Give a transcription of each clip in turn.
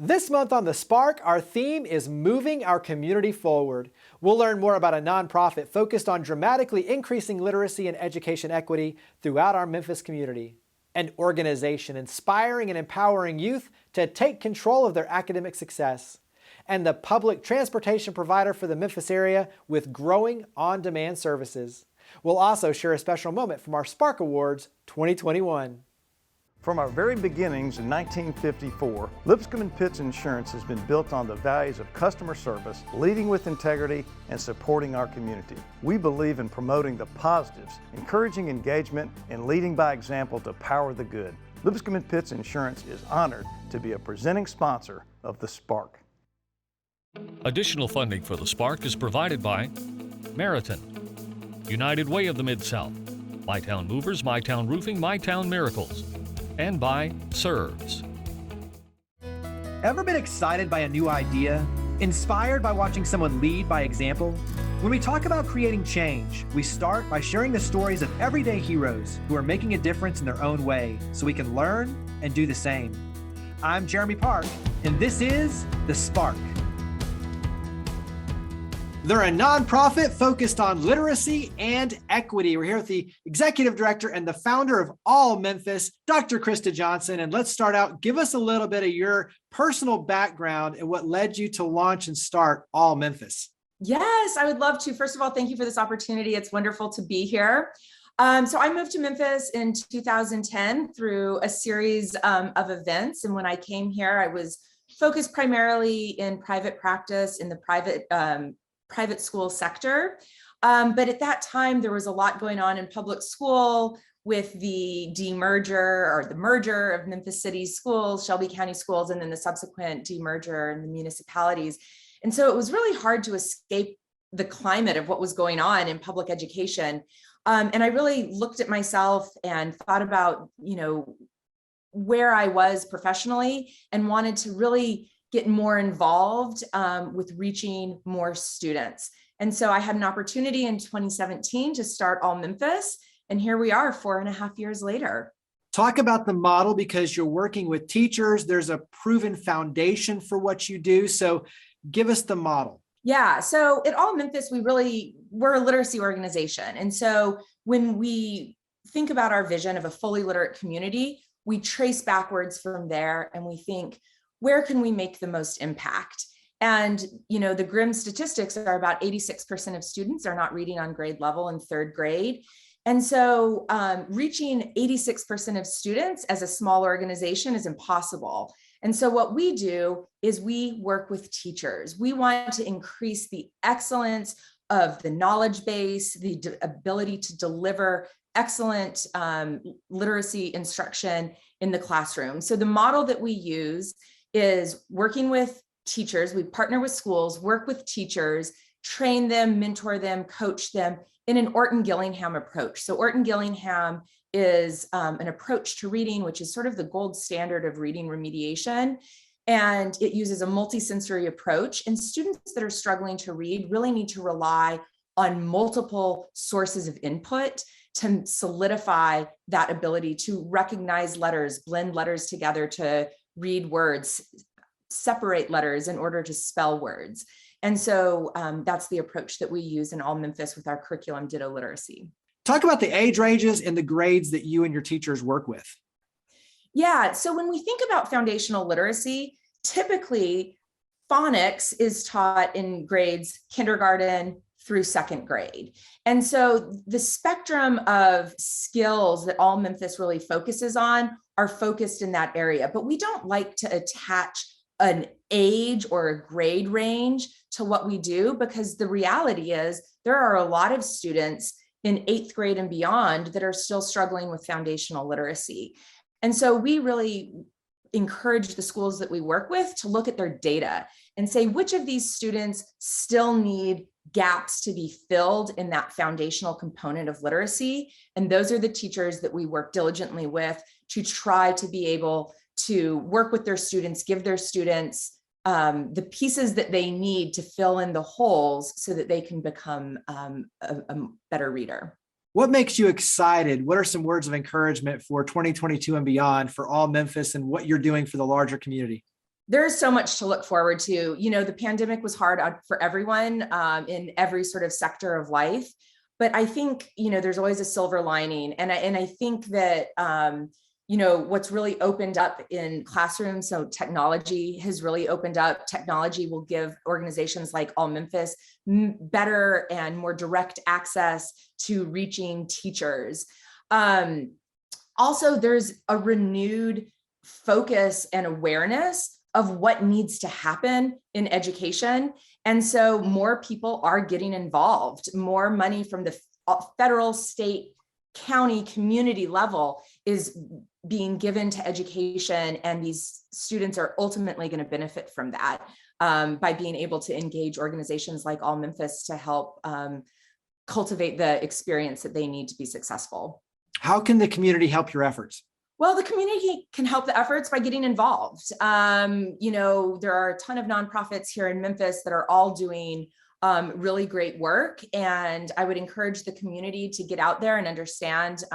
This month on The Spark, our theme is moving our community forward. We'll learn more about a nonprofit focused on dramatically increasing literacy and education equity throughout our Memphis community. An organization inspiring and empowering youth to take control of their academic success. And the public transportation provider for the Memphis area with growing on-demand services. We'll also share a special moment from our Spark Awards 2021. From our very beginnings in 1954, Lipscomb & Pitts Insurance has been built on the values of customer service, leading with integrity, and supporting our community. We believe in promoting the positives, encouraging engagement, and leading by example to power the good. Lipscomb & Pitts Insurance is honored to be a presenting sponsor of The Spark. Additional funding for The Spark is provided by Meriton, United Way of the Mid-South, MyTown Movers, MyTown Roofing, MyTown Miracles, and by Serves. Ever been excited by a new idea? Inspired by watching someone lead by example? When we talk about creating change, we start by sharing the stories of everyday heroes who are making a difference in their own way so we can learn and do the same. I'm Jeremy Park, and this is The Spark. They're a nonprofit focused on literacy and equity. We're here with the executive director and the founder of All Memphis, Dr. Krista Johnson. And let's start out. Give us a little bit of your personal background and what led you to launch and start All Memphis. Yes, I would love to. First of all, thank you for this opportunity. It's wonderful to be here. So I moved to Memphis in 2010 through a series of events. And when I came here, I was focused primarily in private practice in the private school sector. But at that time, there was a lot going on in public school with the demerger or the merger of Memphis City schools, Shelby County schools, and then the subsequent demerger in the municipalities. And so it was really hard to escape the climate of what was going on in public education. And I really looked at myself and thought about, where I was professionally and wanted to really get more involved with reaching more students. And so I had an opportunity in 2017 to start All Memphis, and here we are 4.5 years later. Talk about the model because you're working with teachers. There's a proven foundation for what you do. So give us the model. Yeah, so at All Memphis, we're a literacy organization. And so when we think about our vision of a fully literate community, we trace backwards from there and we think, where can we make the most impact? And, the grim statistics are about 86% of students are not reading on grade level in third grade. And so reaching 86% of students as a small organization is impossible. And so what we do is we work with teachers. We want to increase the excellence of the knowledge base, the ability to deliver excellent literacy instruction in the classroom. So the model that we use is working with teachers. We partner with schools, work with teachers, train them, mentor them, coach them in an Orton Gillingham approach. So Orton Gillingham is an approach to reading, which is sort of the gold standard of reading remediation. And it uses a multisensory approach. And students that are struggling to read really need to rely on multiple sources of input to solidify that ability to recognize letters, blend letters together to read words, separate letters in order to spell words. And so that's the approach that we use in All Memphis with our curriculum Ditto Literacy. Talk about the age ranges and the grades that you and your teachers work with. Yeah, so when we think about foundational literacy, typically phonics is taught in grades kindergarten through second grade. And so the spectrum of skills that All Memphis really focuses on are focused in that area, but we don't like to attach an age or a grade range to what we do because the reality is there are a lot of students in 8th grade and beyond that are still struggling with foundational literacy. And so we really encourage the schools that we work with to look at their data and say, which of these students still need gaps to be filled in that foundational component of literacy? And those are the teachers that we work diligently with to try to be able to work with their students, give their students the pieces that they need to fill in the holes so that they can become a better reader. What makes you excited? What are some words of encouragement for 2022 and beyond for All Memphis and what you're doing for the larger community? There's so much to look forward to. The pandemic was hard for everyone in every sort of sector of life. But I think, there's always a silver lining. And I think that, what's really opened up in classrooms, so technology has really opened up. Technology will give organizations like All Memphis better and more direct access to reaching teachers. Also, there's a renewed focus and awareness of what needs to happen in education. And so more people are getting involved. More money from the federal, state, county, community level is being given to education. And these students are ultimately going to benefit from that by being able to engage organizations like All Memphis to help cultivate the experience that they need to be successful. How can the community help your efforts? Well, the community can help the efforts by getting involved. There are a ton of nonprofits here in Memphis that are all doing really great work. And I would encourage the community to get out there and understand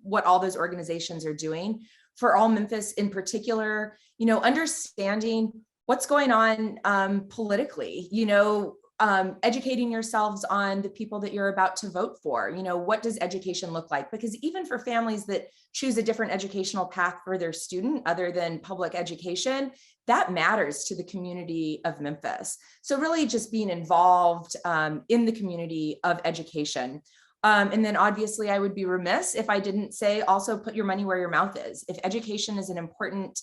what all those organizations are doing. For All Memphis in particular, understanding what's going on politically, educating yourselves on the people that you're about to vote for. What does education look like? Because even for families that choose a different educational path for their student other than public education, that matters to the community of Memphis. So really just being involved in the community of education. And then obviously I would be remiss if I didn't say also put your money where your mouth is. If education is an important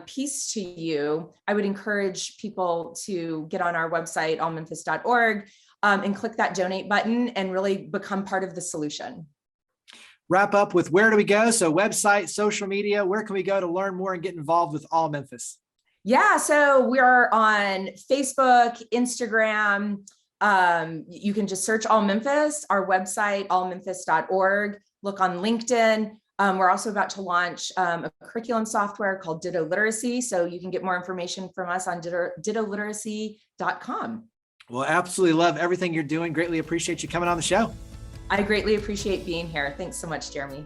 piece to you, I would encourage people to get on our website, allmemphis.org, and click that donate button and really become part of the solution. Wrap up with where do we go? So website, social media, where can we go to learn more and get involved with All Memphis? Yeah, so we are on Facebook, Instagram. You can just search All Memphis, our website, allmemphis.org, look on LinkedIn. We're also about to launch a curriculum software called Ditto Literacy. So you can get more information from us on dittoliteracy.com. Well, absolutely love everything you're doing. Greatly appreciate you coming on the show. I greatly appreciate being here. Thanks so much, Jeremy.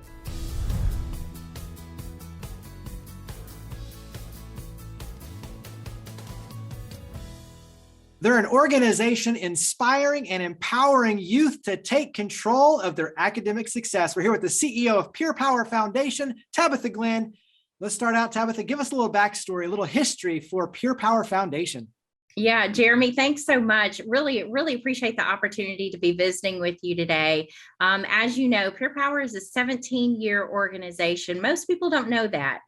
They're an organization inspiring and empowering youth to take control of their academic success. We're here with the CEO of Pure Power Foundation, Tabitha Glenn. Let's start out, Tabitha. Give us a little backstory, a little history for Pure Power Foundation. Yeah, Jeremy, thanks so much. Really appreciate the opportunity to be visiting with you today. As you know, Pure Power is a 17-year organization. Most people don't know that.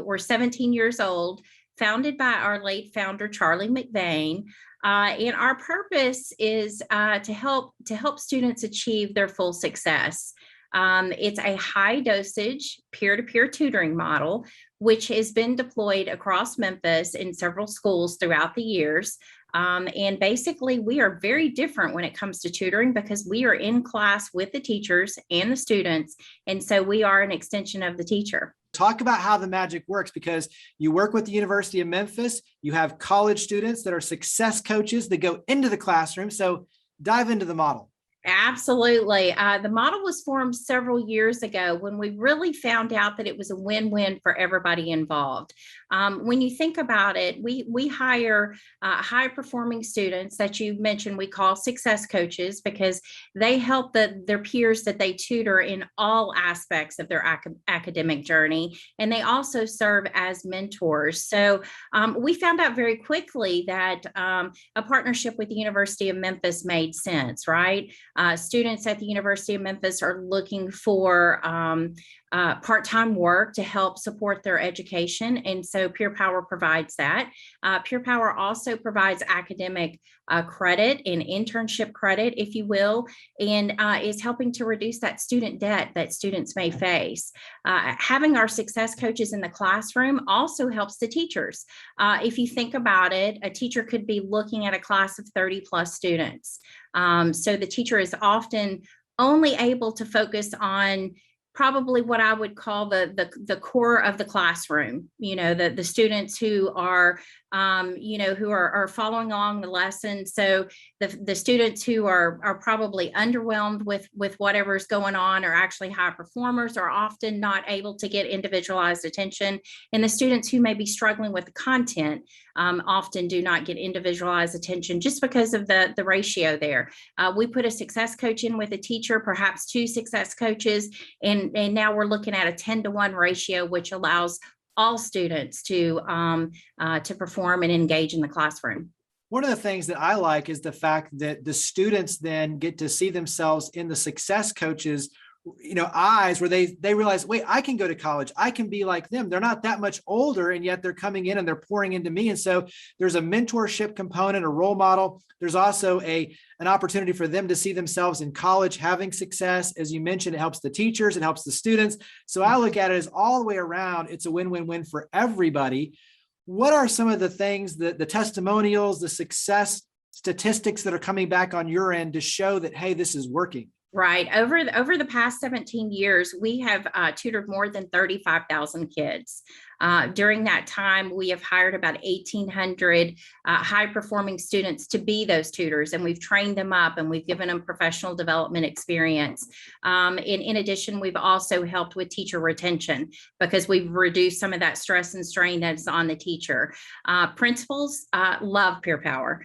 We're 17 years old, founded by our late founder, Charlie McVeigh. And our purpose is to help students achieve their full success. It's a high dosage peer-to-peer tutoring model, which has been deployed across Memphis in several schools throughout the years. And basically, we are very different when it comes to tutoring because we are in class with the teachers and the students. And so we are an extension of the teacher. Talk about how the magic works, because you work with the University of Memphis. You have college students that are success coaches that go into the classroom. So dive into the model. Absolutely. The model was formed several years ago when we really found out that it was a win-win for everybody involved. When you think about it, we hire high-performing students that you mentioned we call success coaches because they help their peers that they tutor in all aspects of their academic journey, and they also serve as mentors. So we found out very quickly that a partnership with the University of Memphis made sense, right? Students at the University of Memphis are looking for part-time work to help support their education. And so Pure Power provides that. Pure Power also provides academic credit and internship credit, if you will, and is helping to reduce that student debt that students may face. Having our success coaches in the classroom also helps the teachers. If you think about it, a teacher could be looking at a class of 30 plus students. So the teacher is often only able to focus on probably what I would call the core of the classroom. The students who are who are following along the lesson. So the students who are probably underwhelmed with whatever's going on are actually high performers, are often not able to get individualized attention. And the students who may be struggling with the content often do not get individualized attention just because of the ratio there. We put a success coach in with a teacher, perhaps 2 success coaches, and now we're looking at a 10-to-1 ratio, which allows all students to perform and engage in the classroom. One of the things that I like is the fact that the students then get to see themselves in the success coaches, eyes, where they realize, wait, I can go to college. I can be like them. They're not that much older, and yet they're coming in and they're pouring into me. And so there's a mentorship component, a role model. There's also an opportunity for them to see themselves in college having success. As you mentioned, it helps the teachers, it helps the students. So I look at it as all the way around. It's a win-win-win for everybody. What are some of the things, the testimonials, the success statistics that are coming back on your end to show that, hey, this is working? Right. Over the past 17 years, we have tutored more than 35,000 kids. During that time, we have hired about 1,800 high-performing students to be those tutors, and we've trained them up and we've given them professional development experience. In addition, we've also helped with teacher retention because we've reduced some of that stress and strain that's on the teacher. Principals love Peer Power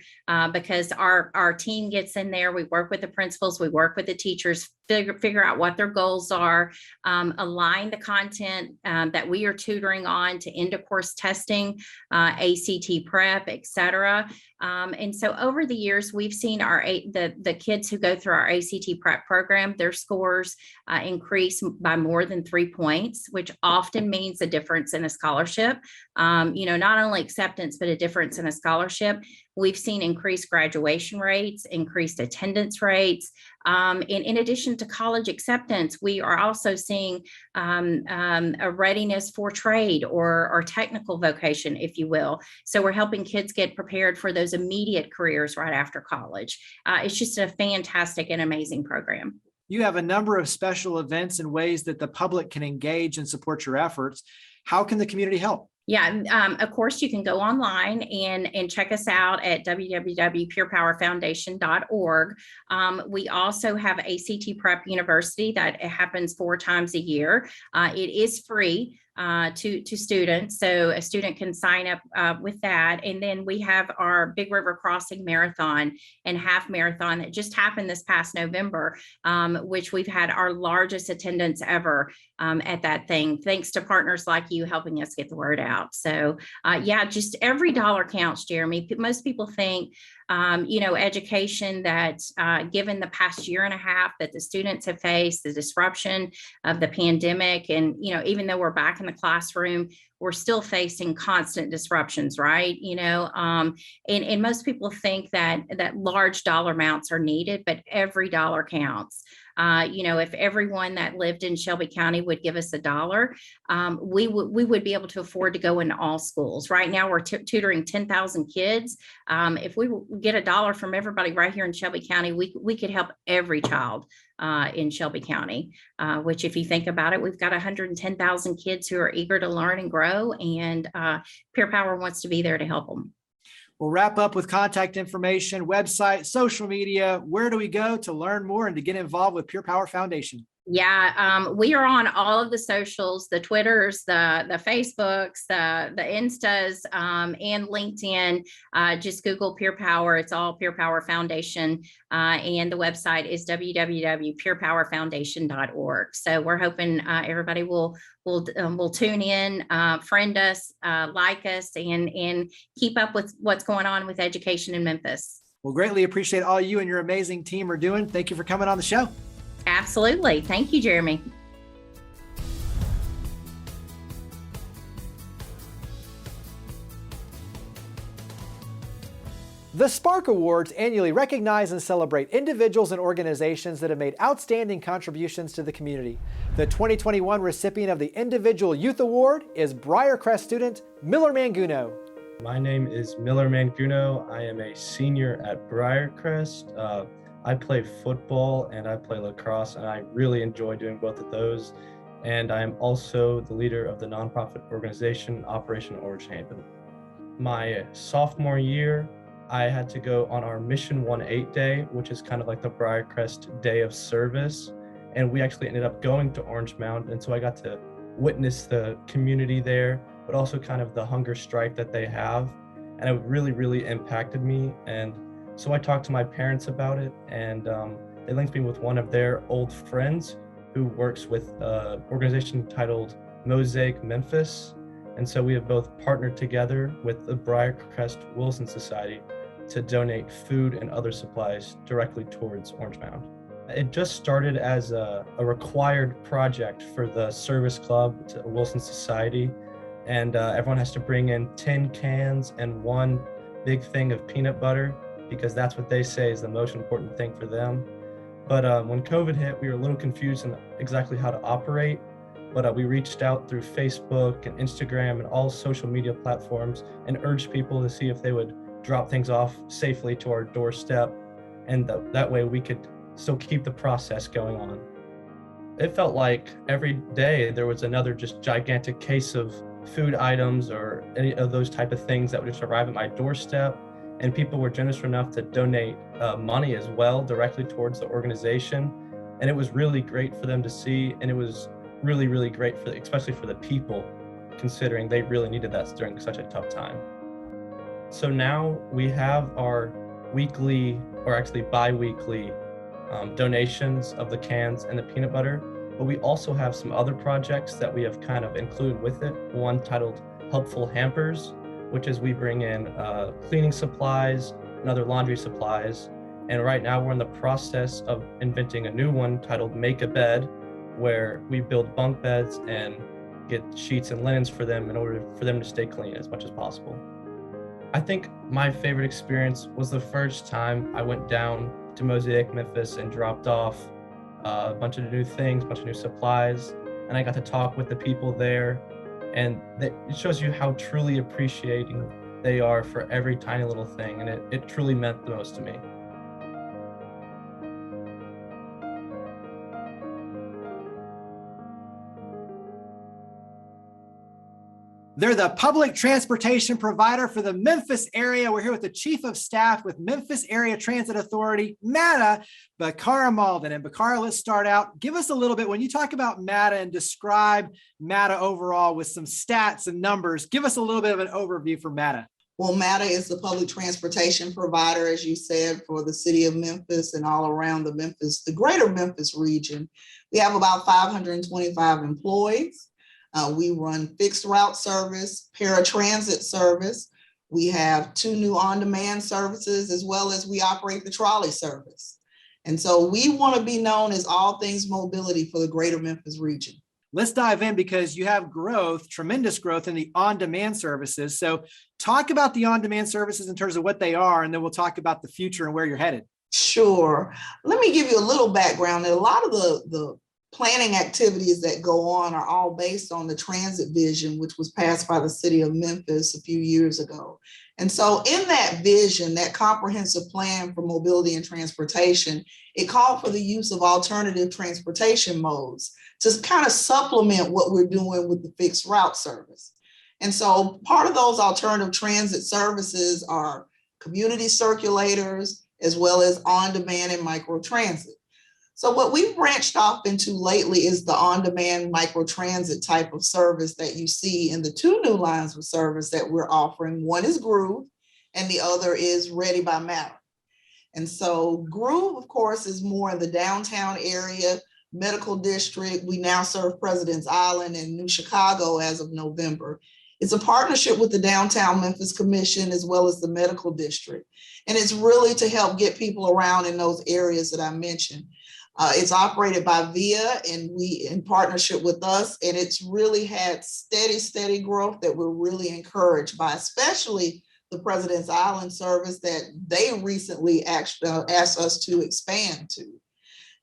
because our team gets in there. We work with the principals, we work with the teachers, figure out what their goals are, align the content that we are tutoring on to end of course testing, ACT prep, et cetera. And so over the years, we've seen the kids who go through our ACT prep program, their scores increase by more than 3 points, which often means a difference in a scholarship. Not only acceptance, but a difference in a scholarship. We've seen increased graduation rates, increased attendance rates. In addition to college acceptance, we are also seeing a readiness for trade or technical vocation, if you will. So we're helping kids get prepared for those immediate careers right after college. It's just a fantastic and amazing program. You have a number of special events and ways that the public can engage and support your efforts. How can the community help? Yeah, of course, you can go online and check us out at www.peerpowerfoundation.org. We also have ACT Prep University that happens 4 times a year. It is free to students, so a student can sign up with that. And then we have our Big River Crossing Marathon and Half Marathon that just happened this past November, which we've had our largest attendance ever at that thing, thanks to partners like you helping us get the word out. So yeah, just every dollar counts, Jeremy. Most people think education that given the past year and a half that the students have faced, the disruption of the pandemic, and even though we're back in the classroom, we're still facing constant disruptions, right? And most people think that large dollar amounts are needed, but every dollar counts. If everyone that lived in Shelby County would give us $1, we would be able to afford to go into all schools. Right now, we're tutoring 10,000 kids. If we get $1 from everybody right here in Shelby County, we could help every child in Shelby County, which if you think about it, we've got 110,000 kids who are eager to learn and grow, and Peer Power wants to be there to help them. We'll wrap up with contact information, website, social media. Where do we go to learn more and to get involved with Peer Power Foundation? Yeah, we are on all of the socials, the Twitters, the Facebooks, the Instas, and LinkedIn. Just Google Peer Power. It's all Peer Power Foundation. And the website is www.peerpowerfoundation.org. So we're hoping everybody will tune in, friend us, like us, and keep up with what's going on with education in Memphis. Well, greatly appreciate all you and your amazing team are doing. Thank you for coming on the show. Absolutely. Thank you, Jeremy. The Spark Awards annually recognize and celebrate individuals and organizations that have made outstanding contributions to the community. The 2021 recipient of the Individual Youth Award is Briarcrest student Miller Manguno. My name is Miller Manguno. I am a senior at Briarcrest. I play football and I play lacrosse, and I really enjoy doing both of those. and I am also the leader of the nonprofit organization Operation Orange Haven. My sophomore year, I had to go on our Mission 1-8 Day, which is kind of like the Briarcrest Day of Service. And we actually ended up going to Orange Mound. And so I got to witness the community there, but also kind of the hunger strike that they have. And it really, really impacted me. And so I talked to my parents about it, and they linked me with one of their old friends who works with an organization titled Mosaic Memphis. And so we have both partnered together with the Briarcrest Wilson Society to donate food and other supplies directly towards Orange Mound. It just started as a required project for the service club to Wilson Society. And everyone has to bring in 10 cans and one big thing of peanut butter, because that's what they say is the most important thing for them. But when COVID hit, we were a little confused on exactly how to operate. But we reached out through Facebook and Instagram and all social media platforms and urged people to see if they would drop things off safely to our doorstep. And that way we could still keep the process going on. It felt like every day there was another just gigantic case of food items or any of those type of things that would just arrive at my doorstep. And people were generous enough to donate money as well directly towards the organization. And it was really great for them to see. And it was really, really great for, especially for the people, considering they really needed that during such a tough time. So now we have our weekly, or actually bi-weekly, donations of the cans and the peanut butter, but we also have some other projects that we have kind of included with it. One titled Helpful Hampers, which is we bring in cleaning supplies and other laundry supplies. And right now we're in the process of inventing a new one titled Make a Bed, where we build bunk beds and get sheets and linens for them in order for them to stay clean as much as possible. I think my favorite experience was the first time I went down to Mosaic Memphis and dropped off a bunch of new things, a bunch of new supplies, and I got to talk with the people there, and it shows you how truly appreciating they are for every tiny little thing, and it truly meant the most to me. They're the public transportation provider for the Memphis area. We're here with the Chief of Staff with Memphis Area Transit Authority, MATA, Bakara Malden. And Bakara, let's start out. Give us a little bit, when you talk about MATA and describe MATA overall with some stats and numbers, give us a little bit of an overview for MATA. Well, MATA is the public transportation provider, as you said, for the city of Memphis and all around the greater Memphis region. We have about 525 employees. We run fixed route service, paratransit service. We have 2 new on-demand services, as well as we operate the trolley service. And so we want to be known as all things mobility for the greater Memphis region. Let's dive in, because you have growth, tremendous growth in the on-demand services. So talk about the on-demand services in terms of what they are, and then we'll talk about the future and where you're headed. Sure. Let me give you a little background. A lot of the planning activities that go on are all based on the transit vision, which was passed by the city of Memphis a few years ago. And so in that vision, that comprehensive plan for mobility and transportation, it called for the use of alternative transportation modes to kind of supplement what we're doing with the fixed route service. And so part of those alternative transit services are community circulators, as well as on-demand and microtransit. So what we've branched off into lately is the on-demand microtransit type of service that you see in the 2 new lines of service that we're offering. One is Groove, and the other is Ready by MATA. And so Groove, of course, is more in the downtown area, medical district. We now serve President's Island and New Chicago as of November. It's a partnership with the Downtown Memphis Commission as well as the medical district. And it's really to help get people around in those areas that I mentioned. It's operated by VIA, and we in partnership with us, and it's really had steady growth that we're really encouraged by, especially the President's Island service that they recently asked us to expand to.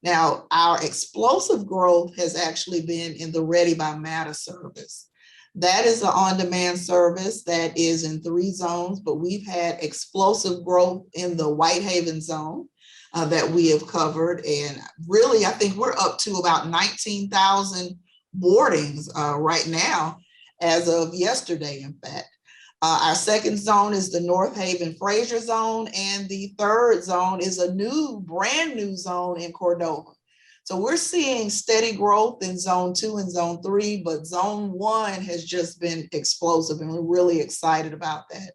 Now, our explosive growth has actually been in the Ready by MATA service. That is an on-demand service that is in 3 zones, but we've had explosive growth in the Whitehaven zone that we have covered. And really, I think we're up to about 19,000 boardings right now, as of yesterday, in fact. Our second zone is the North Haven Fraser zone, and the third zone is a brand new zone in Cordova. So we're seeing steady growth in zone 2 and zone 3, but zone 1 has just been explosive, and we're really excited about that.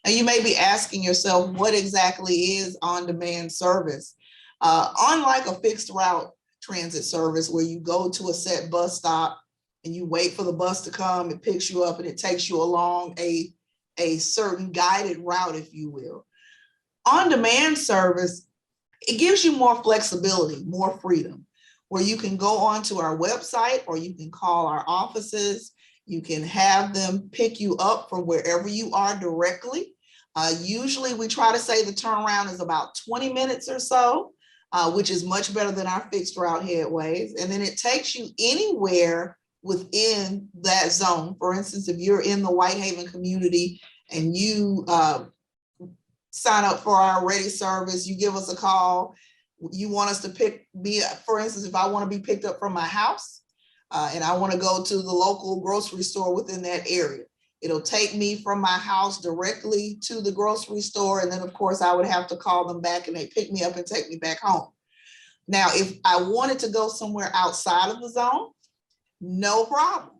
Now you may be asking yourself, what exactly is on-demand service? Unlike a fixed route transit service where you go to a set bus stop and you wait for the bus to come, it picks you up and it takes you along a certain guided route, if you will. On-demand service, it gives you more flexibility, more freedom, where you can go onto our website or you can call our offices. You can have them pick you up from wherever you are directly. Usually we try to say the turnaround is about 20 minutes or so, which is much better than our fixed route headways. And then it takes you anywhere within that zone. For instance, if you're in the Whitehaven community and you sign up for our Ready service, you give us a call, you want us to pick me up. For instance, if I want to be picked up from my house and I want to go to the local grocery store within that area, it'll take me from my house directly to the grocery store. And then of course I would have to call them back and they pick me up and take me back home. Now, if I wanted to go somewhere outside of the zone, no problem.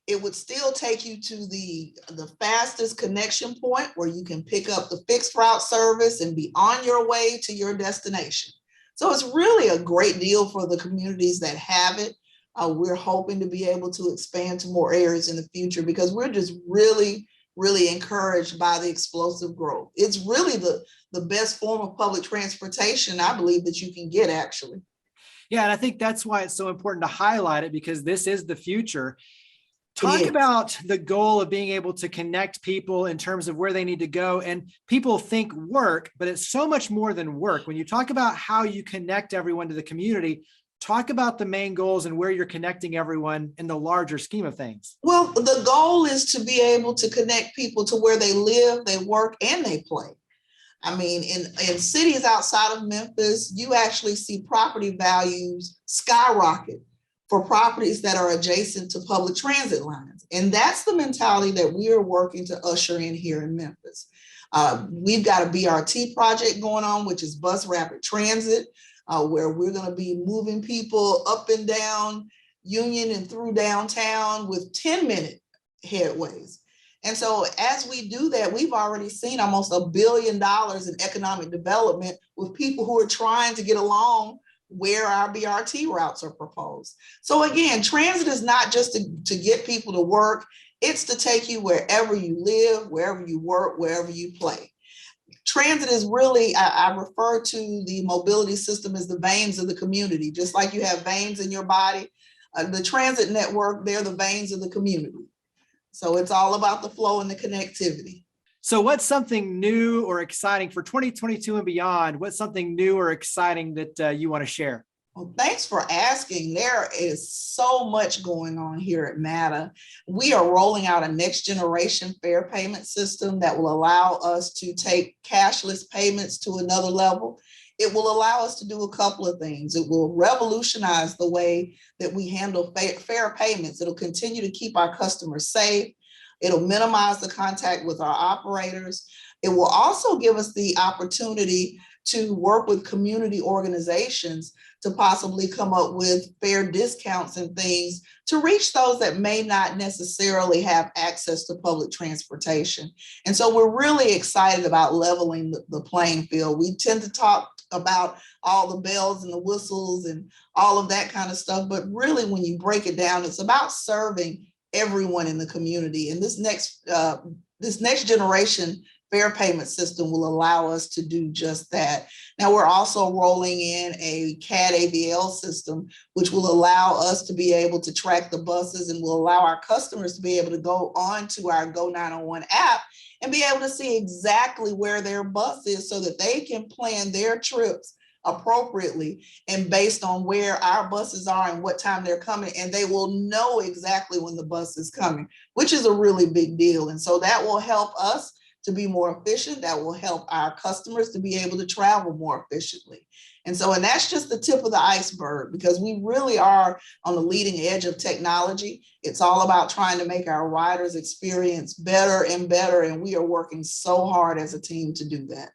It would still take you to the fastest connection point where you can pick up the fixed route service and be on your way to your destination. So it's really a great deal for the communities that have it. We're hoping to be able to expand to more areas in the future because we're just really, really encouraged by the explosive growth. It's really the best form of public transportation, I believe, that you can get, actually. Yeah, and I think that's why it's so important to highlight it, because this is the future. Talk about the goal of being able to connect people in terms of where they need to go. And people think work, but it's so much more than work. When you talk about how you connect everyone to the community, talk about the main goals and where you're connecting everyone in the larger scheme of things. Well, the goal is to be able to connect people to where they live, they work, and they play. I mean, in cities outside of Memphis, you actually see property values skyrocket for properties that are adjacent to public transit lines. And that's the mentality that we are working to usher in here in Memphis. We've got a BRT project going on, which is bus rapid transit, where we're going to be moving people up and down Union and through downtown with 10-minute headways. And so as we do that, we've already seen almost $1 billion in economic development with people who are trying to get along where our BRT routes are proposed. So again, transit is not just to get people to work, it's to take you wherever you live, wherever you work, wherever you play. Transit is really, I refer to the mobility system as the veins of the community. Just like you have veins in your body, the transit network, they're the veins of the community. So it's all about the flow and the connectivity. So what's something new or exciting for 2022 and beyond? What's something new or exciting that you want to share? Well, thanks for asking. There is so much going on here at MATA. We are rolling out a next generation fare payment system that will allow us to take cashless payments to another level. It will allow us to do a couple of things. It will revolutionize the way that we handle fare payments. It'll continue to keep our customers safe. It'll minimize the contact with our operators. It will also give us the opportunity to work with community organizations to possibly come up with fare discounts and things to reach those that may not necessarily have access to public transportation. And so we're really excited about leveling the playing field. We tend to talk about all the bells and the whistles and all of that kind of stuff, but really when you break it down, it's about serving everyone in the community. And this next generation fare payment system will allow us to do just that. Now we're also rolling in a CAD AVL system, which will allow us to be able to track the buses and will allow our customers to be able to go on to our Go 901 app and be able to see exactly where their bus is so that they can plan their trips appropriately and based on where our buses are and what time they're coming, and they will know exactly when the bus is coming, which is a really big deal. And so that will help us to be more efficient, that will help our customers to be able to travel more efficiently. And that's just the tip of the iceberg, because we really are on the leading edge of technology. It's all about trying to make our riders' experience better and better, and we are working so hard as a team to do that.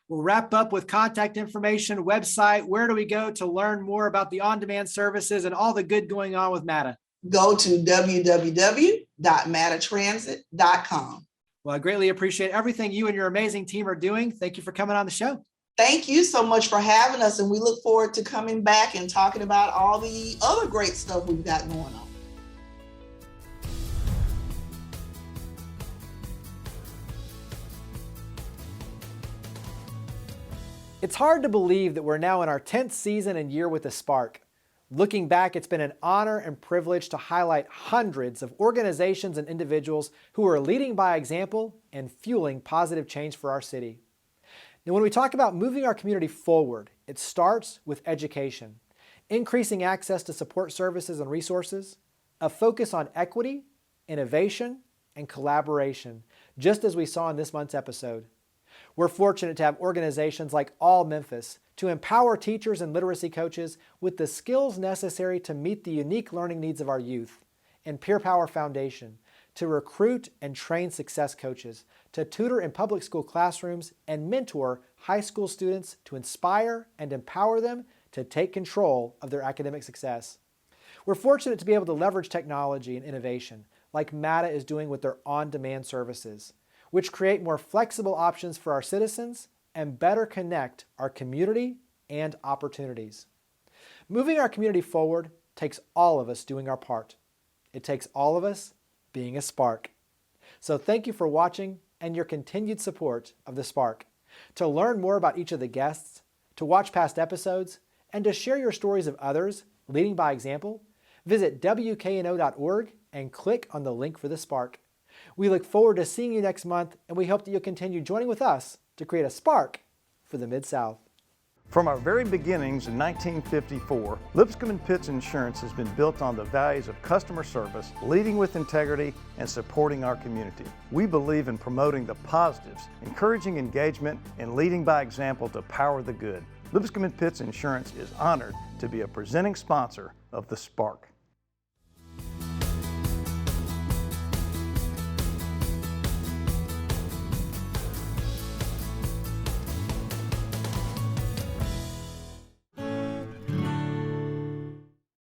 We'll wrap up with contact information, website. Where do we go to learn more about the on-demand services and all the good going on with MATA? Go to www.matatransit.com. Well, I greatly appreciate everything you and your amazing team are doing. Thank you for coming on the show. Thank you so much for having us, and we look forward to coming back and talking about all the other great stuff we've got going on. It's hard to believe that we're now in our 10th season and year with the Spark. Looking back, it's been an honor and privilege to highlight hundreds of organizations and individuals who are leading by example and fueling positive change for our city. Now, when we talk about moving our community forward, it starts with education, increasing access to support services and resources, a focus on equity, innovation, and collaboration, just as we saw in this month's episode. We're fortunate to have organizations like All Memphis to empower teachers and literacy coaches with the skills necessary to meet the unique learning needs of our youth, and Peer Power Foundation to recruit and train success coaches, to tutor in public school classrooms and mentor high school students to inspire and empower them to take control of their academic success. We're fortunate to be able to leverage technology and innovation like MATA is doing with their on-demand services, which create more flexible options for our citizens and better connect our community and opportunities. Moving our community forward takes all of us doing our part. It takes all of us being a spark. So thank you for watching and your continued support of the Spark. To learn more about each of the guests, to watch past episodes, and to share your stories of others leading by example, visit WKNO.org and click on the link for the Spark. We look forward to seeing you next month, and we hope that you'll continue joining with us to create a spark for the Mid-South. From our very beginnings in 1954, Lipscomb & Pitts Insurance has been built on the values of customer service, leading with integrity, and supporting our community. We believe in promoting the positives, encouraging engagement, and leading by example to power the good. Lipscomb & Pitts Insurance is honored to be a presenting sponsor of The Spark.